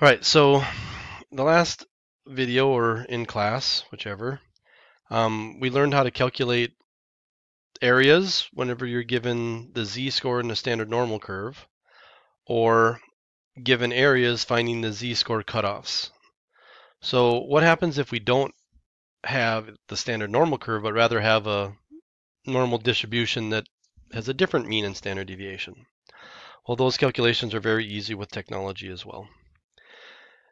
All right, so the last video or in class, whichever, we learned how to calculate areas whenever you're given the z-score in the standard normal curve, or given areas finding the z-score cutoffs. So what happens if we don't have the standard normal curve, but rather have a normal distribution that has a different mean and standard deviation? Well, those calculations are very easy with technology as well.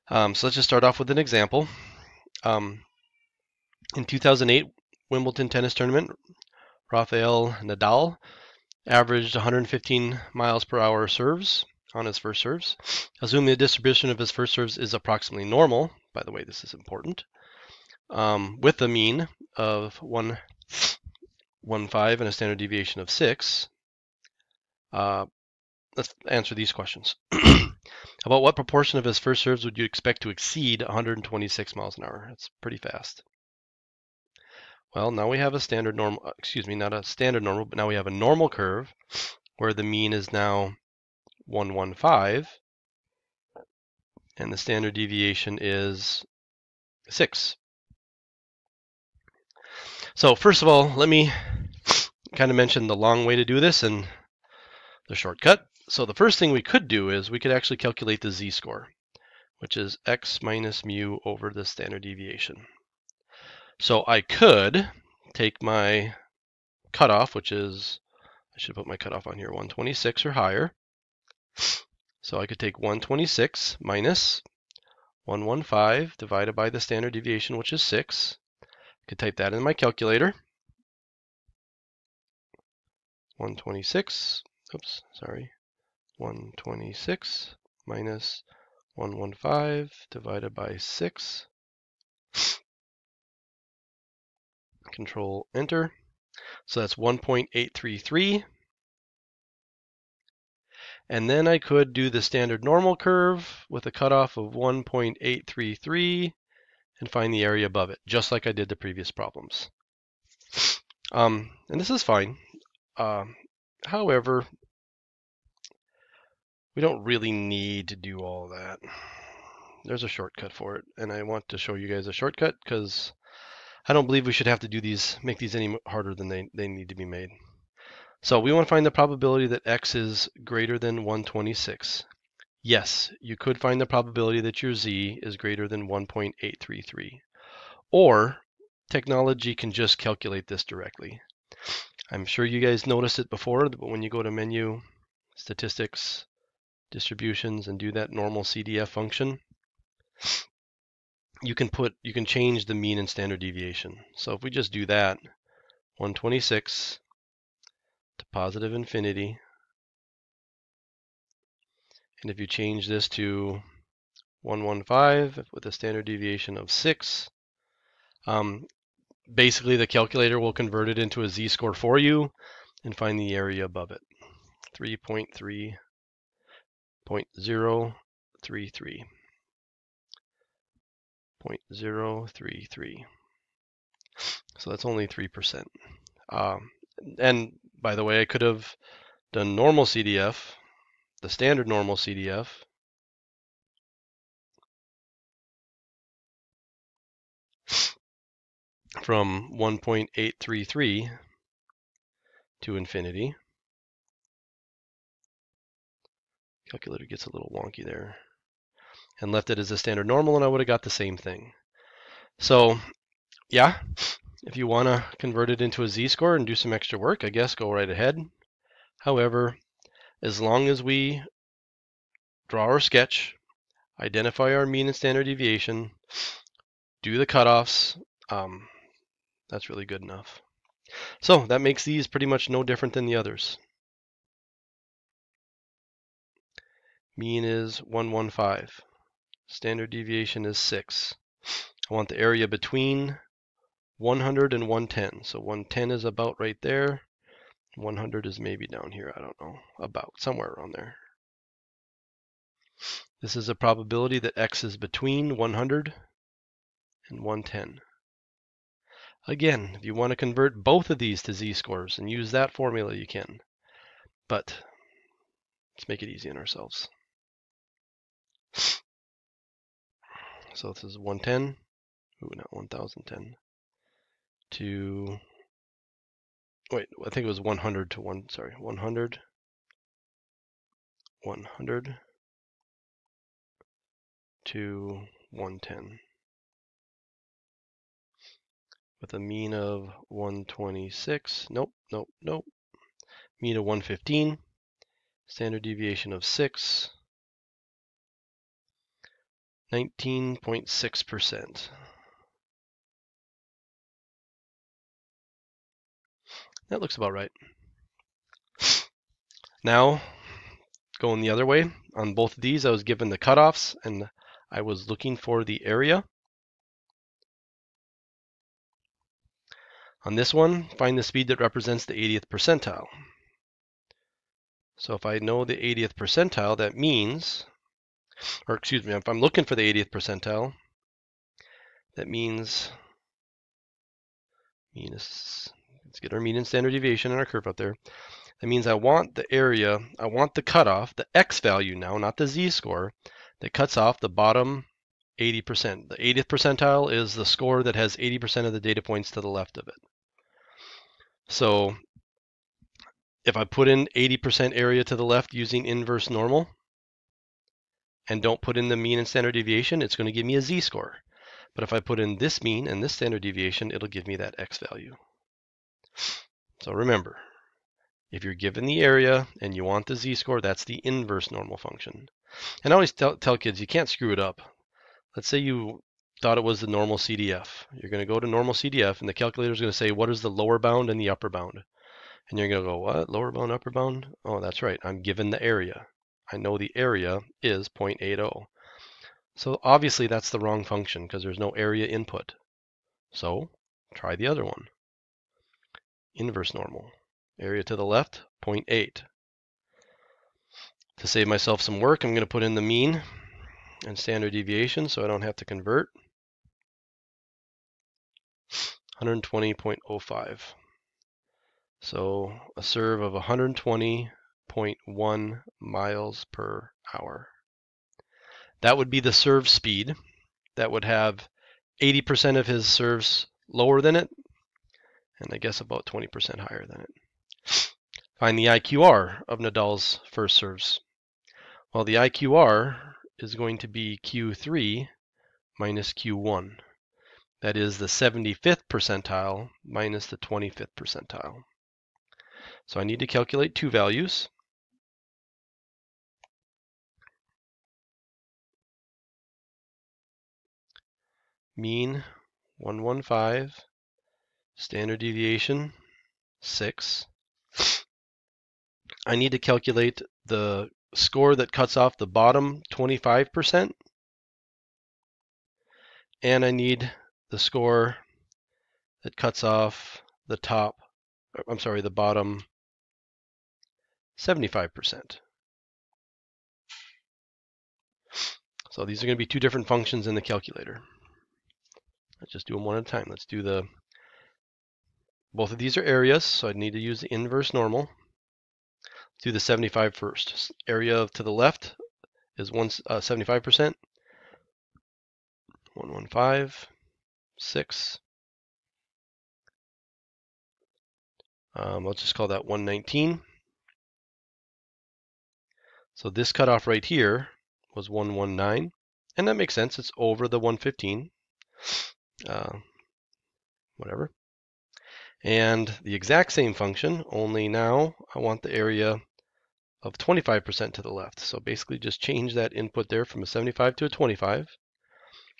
So let's just start off with an example. In 2008 Wimbledon tennis tournament, Rafael Nadal averaged 115 miles per hour serves on his first serves. Assuming the distribution of his first serves is approximately normal, by the way, this is important, with a mean of 1.15 and a standard deviation of 6. Let's answer these questions. About what proportion of his first serves would you expect to exceed 126 miles an hour? That's pretty fast. Well, now we have a standard normal, not a standard normal, but now we have a normal curve where the mean is now 115 and the standard deviation is 6. So first of all, let me kind of mention the long way to do this and the shortcut. So the first thing we could do is we could actually calculate the z-score, which is x minus mu over the standard deviation. So I could take my cutoff, which is, I should put my cutoff on here, 126 or higher. So I could take 126 minus 115 divided by the standard deviation, which is 6. I could type that in my calculator. 126, 126 minus 115 divided by 6. Control Enter. So that's 1.833. And then I could do the standard normal curve with a cutoff of 1.833 and find the area above it, just like I did the previous problems. And this is fine. However, we don't really need to do all that. There's a shortcut for it, and I want to show you guys a shortcut because I don't believe we should have to do these, make these any harder than they need to be made. So we want to find the probability that x is greater than 126. Yes, you could find the probability that your z is greater than 1.833. Or technology can just calculate this directly. I'm sure you guys noticed it before, but when you go to menu, statistics, distributions, and do that normal CDF function, you can change the mean and standard deviation. So if we just do that, 126 to positive infinity, and if you change this to 115 with a standard deviation of 6, basically the calculator will convert it into a z-score for you and find the area above it, 3.3.033. So that's only 3%. And by the way, I could have done normal CDF, the standard normal CDF, from 1.833 to infinity. Calculator gets a little wonky there. And left it as a standard normal, and I would have got the same thing. So, yeah, if you want to convert it into a z-score and do some extra work, I guess go right ahead. However, as long as we draw our sketch, identify our mean and standard deviation, do the cutoffs, that's really good enough. So that makes these pretty much no different than the others. Mean is 115. Standard deviation is 6. I want the area between 100 and 110. So 110 is about right there. 100 is maybe down here. I don't know. About somewhere around there. This is a probability that x is between 100 and 110. Again, if you want to convert both of these to z-scores and use that formula, you can. But let's make it easy on ourselves. So this is 110. Ooh, not 1010. To, wait, I think it was 100 to 100 to 110. With a mean of 126. Nope. Mean of 115. Standard deviation of 6. 19.6%. That looks about right. Now, going the other way, on both of these I was given the cutoffs and I was looking for the area. On this one, find the speed that represents the 80th percentile. So if I know the 80th percentile, that means, or excuse me, if I'm looking for the 80th percentile, that means, let's get our mean and standard deviation and our curve up there. That means I want the area, I want the cutoff, the x value now, not the z-score, that cuts off the bottom 80%. The 80th percentile is the score that has 80% of the data points to the left of it. So if I put in 80% area to the left using inverse normal and don't put in the mean and standard deviation, it's going to give me a z-score. But if I put in this mean and this standard deviation, it'll give me that x value. So remember, if you're given the area and you want the z-score, that's the inverse normal function. And I always tell kids, you can't screw it up. Let's say you thought it was the normal CDF. You're going to go to normal CDF, and the calculator is going to say, what is the lower bound and the upper bound? And you're going to go, what? Lower bound, upper bound? Oh, that's right. I'm given the area. I know the area is 0.80. So obviously that's the wrong function because there's no area input. So try the other one. Inverse normal. Area to the left, 0.8. To save myself some work, I'm going to put in the mean and standard deviation so I don't have to convert. 120.05. So a serve of 120.1 miles per hour. That would be the serve speed. That would have 80% of his serves lower than it, and I guess about 20% higher than it. Find the IQR of Nadal's first serves. Well, the IQR is going to be Q3 minus Q1. That is the 75th percentile minus the 25th percentile. So I need to calculate two values. Mean 115, standard deviation 6. I need to calculate the score that cuts off the bottom 25%, and I need the score that cuts off the the bottom 75%. So these are going to be two different functions in the calculator. Let's just do them one at a time. Let's do both of these are areas, so I need to use the inverse normal. Let's do the 75 first. Area to the left is 75%. 115, 6. Let's just call that 119. So this cutoff right here was 119, and that makes sense. It's over the 115. Whatever. And the exact same function, only now I want the area of 25% to the left. So basically just change that input there from a 75 to a 25.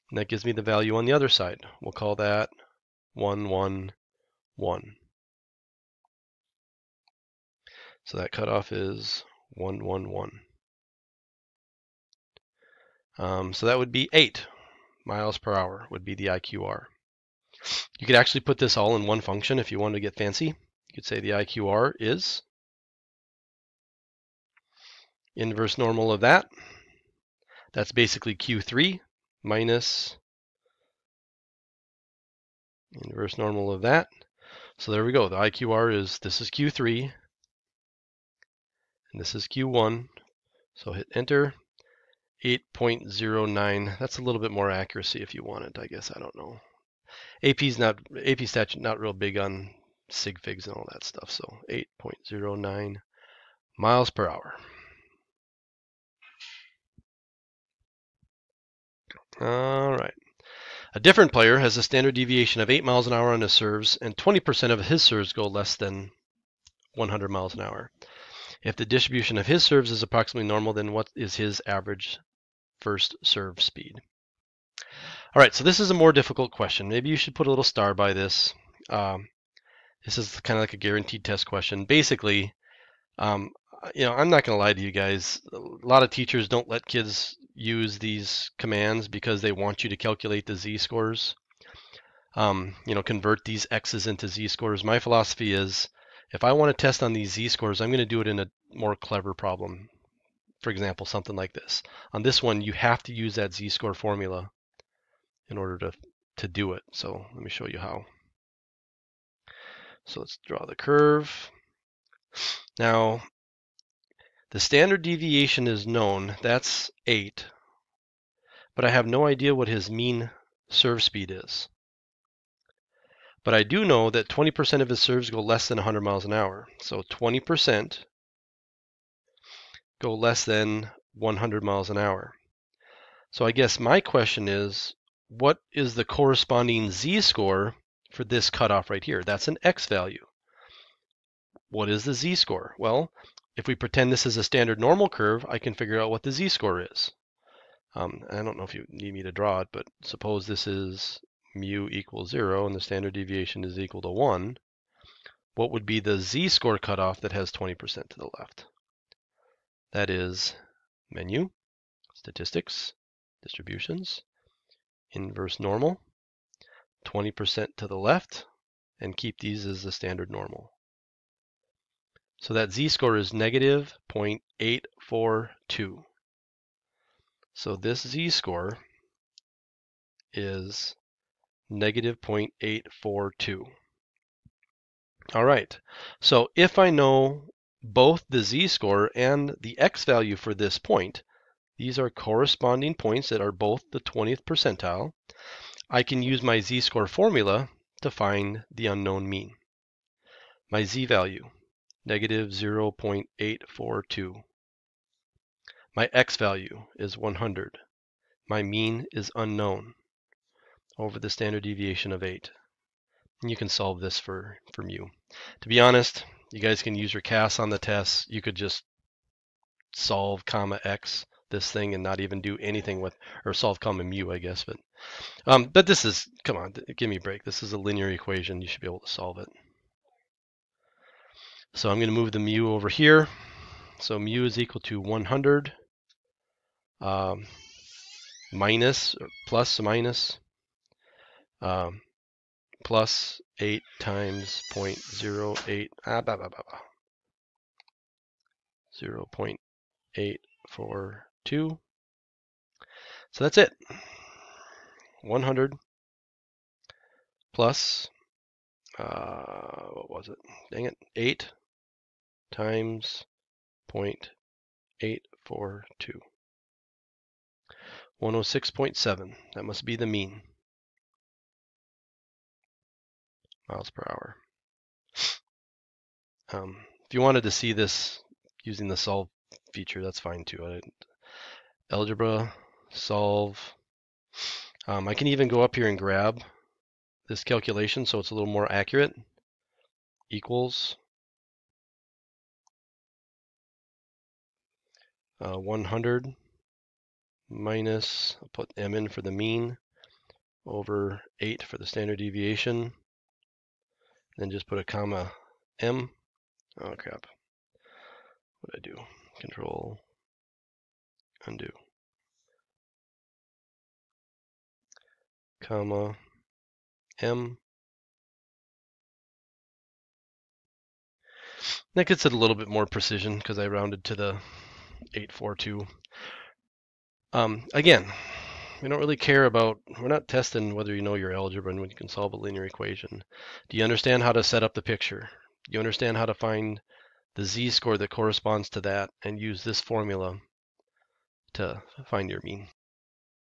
And that gives me the value on the other side. We'll call that 111. So that cutoff is 111. So that would be 8 miles per hour would be the IQR. You could actually put this all in one function if you wanted to get fancy. You could say the IQR is inverse normal of that. That's basically Q3 minus inverse normal of that. So there we go. The IQR is, this is Q3 and this is Q1. So hit enter. 8.09. That's a little bit more accuracy if you want it, I guess. I don't know. AP Stat not real big on sig figs and all that stuff. So 8.09 miles per hour. All right. A different player has a standard deviation of 8 miles an hour on his serves, and 20% of his serves go less than 100 miles an hour. If the distribution of his serves is approximately normal, then what is his average first serve speed? All right, so this is a more difficult question. Maybe you should put a little star by this. This is kind of like a guaranteed test question. Basically, I'm not going to lie to you guys. A lot of teachers don't let kids use these commands because they want you to calculate the z-scores. Convert these x's into z-scores. My philosophy is, if I want to test on these z-scores, I'm going to do it in a more clever problem. For example, something like this. On this one, you have to use that z-score formula in order to do it. So let me show you how. So let's draw the curve. Now, the standard deviation is known. That's 8. But I have no idea what his mean serve speed is. But I do know that 20% of his serves go less than 100 miles an hour. So 20% go less than 100 miles an hour. So I guess my question is, what is the corresponding z-score for this cutoff right here? That's an x value. What is the z-score? Well, if we pretend this is a standard normal curve, I can figure out what the z-score is. I don't know if you need me to draw it, but suppose this is mu equals 0 and the standard deviation is equal to 1. What would be the z-score cutoff that has 20% to the left? That is menu, statistics, distributions, inverse normal, 20% to the left, and keep these as the standard normal. So that z-score is negative 0.842. So this z-score is negative 0.842. All right, so if I know both the z-score and the x value for this point, these are corresponding points that are both the 20th percentile, I can use my z-score formula to find the unknown mean. My z value, negative 0.842. My x value is 100. My mean is unknown over the standard deviation of 8. And you can solve this for mu. To be honest, you guys can use your CAS on the tests. You could just solve comma x this thing and not even do anything with, or solve comma mu, I guess. But this is, come on, give me a break. This is a linear equation. You should be able to solve it. So I'm going to move the mu over here. So mu is equal to 100 minus, or plus minus, plus 8 times 0.08, 0.842. So that's it. 100 plus, what was it? Dang it, 8 times 0.842. 106.7. That must be the mean. Miles per hour. If you wanted to see this using the solve feature, that's fine too. Algebra, solve. I can even go up here and grab this calculation so it's a little more accurate. Equals 100 minus, I'll put m in for the mean, over 8 for the standard deviation. Then just put a comma m. Oh crap. What did I do? Control, undo. Comma m. That gets it a little bit more precision because I rounded to the 842. Again, we don't really care about, we're not testing whether you know your algebra and when you can solve a linear equation. Do you understand how to set up the picture? Do you understand how to find the z-score that corresponds to that and use this formula to find your mean.